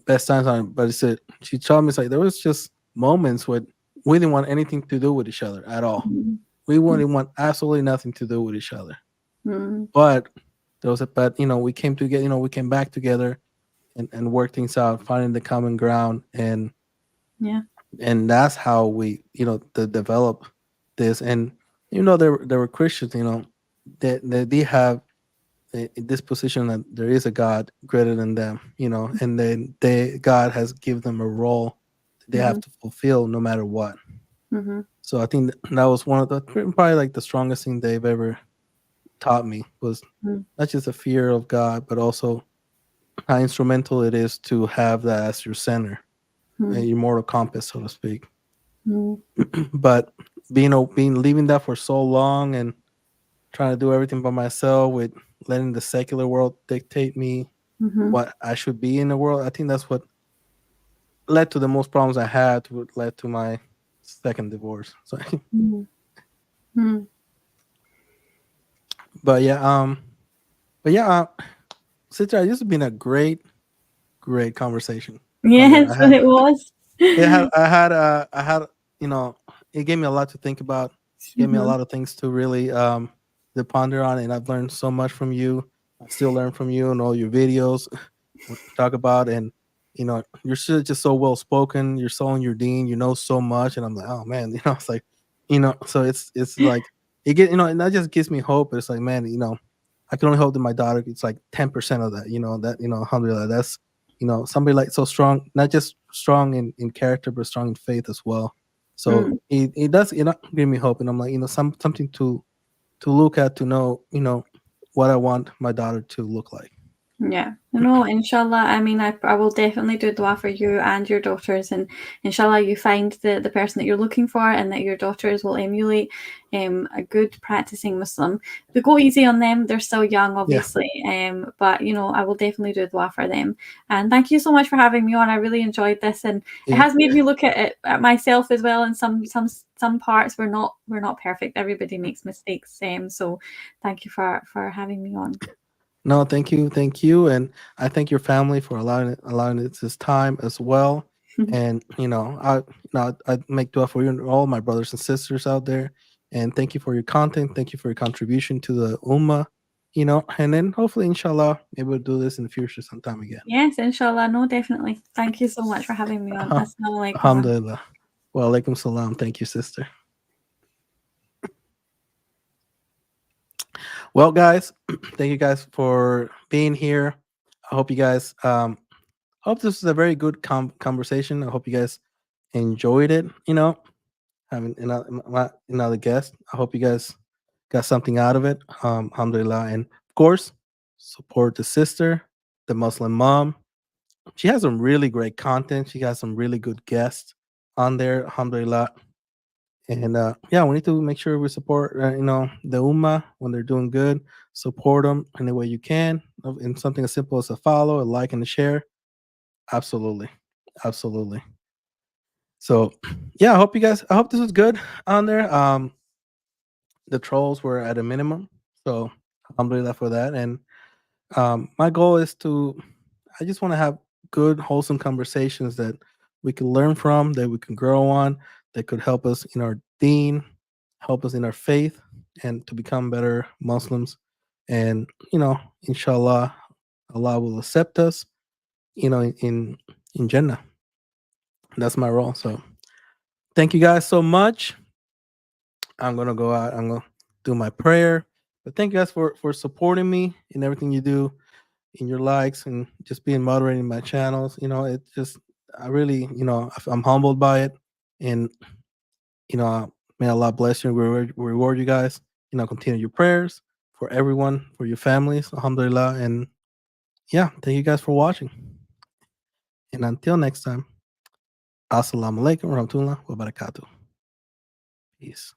best times on. But she told me, it's like there was just moments when we didn't want anything to do with each other at all. Mm. We wouldn't want absolutely nothing to do with each other. Mm. But we came together. We came back together and worked things out, finding the common ground, Yeah. and that's how we develop this. And there were Christians, that they have this position that there is a God greater than them, and then God has given them a role that they have Mhm. to fulfill no matter what. Mhm. So I think that was one of the probably like the strongest thing they've ever taught me was Mm. not just a fear of God, but also how instrumental it is to have that as your center, Mm. your moral compass, so to speak. Mm. But being leaving that for so long and trying to do everything by myself with letting the secular world dictate me Mhm. what I should be in the world, I think that's what led to the most problems I had, what led to my second divorce. So, Mm. Mm. but yeah, but yeah, Citra, this has been a great conversation on there. Yes, but it was. I had, you know, it gave me a lot to think about, gave me a Mhm. lot of things to really to ponder on, and I've learned so much from you. I still learn from you and all your videos we talk about, and you're just so well spoken. You're so on your dean. You know so much, and I'm like, oh man, it's like, so it's like and that just gives me hope. It's like, man, I can only hope that my daughter gets like 10% of that. Alhamdulillah, that's somebody like so strong, not just strong in character, but strong in faith as well. So Mm. it does give me hope, and I'm like, something to look at to know, what I want my daughter to look like. Yeah, no, inshallah. I mean, I will definitely do dua for you and your daughters, and inshallah, you find the person that you're looking for, and that your daughters will emulate a good practicing Muslim. But go easy on them; they're still young, Yeah, obviously. But I will definitely do dua for them. And thank you so much for having me on. I really enjoyed this, and it yeah. has made me look at it at myself as well. And some parts we're not perfect. Everybody makes mistakes. So thank you for having me on. No, thank you, and I thank your family for allowing it this time as well. And I make dua for you and all my brothers and sisters out there. And thank you for your content. Thank you for your contribution to the ummah. And then hopefully, inshallah, maybe we'll do this in the future sometime again. Yes, inshallah. No, definitely. Thank you so much for having me on. Assalamu alaikum. Alhamdulillah. Wa alaikum salam. Thank you, sister. Well, guys, thank you guys for being here. I hope you guys hope this was a very good conversation. I hope you guys enjoyed it. Having another guest. I hope you guys got something out of it. Alhamdulillah, and of course, support the sister, the Muslim mom. She has some really great content. She got some really good guests on there. Alhamdulillah. And yeah, we need to make sure we support, the Ummah when they're doing good. Support them any way you can. And something as simple as a follow, a like, and a share. Absolutely. Absolutely. So, yeah, I hope this was good on there. The trolls were at a minimum. So, alhamdulillah for that. And my goal is I just want to have good, wholesome conversations that we can learn from, that we can grow on, that could help us in our deen, help us in our faith, and to become better Muslims. And, inshallah, Allah will accept us, in Jannah. That's my role. So, thank you guys so much. I'm gonna go out. I'm gonna do my prayer. But thank you guys for supporting me in everything you do, in your likes, and just being moderating my channels. It just I really, I'm humbled by it, and may Allah bless you and reward you guys. Continue your prayers for everyone, for your families, alhamdulillah, and yeah, thank you guys for watching. And until next time, assalamu alaikum warahmatullahi wabarakatuh. Peace.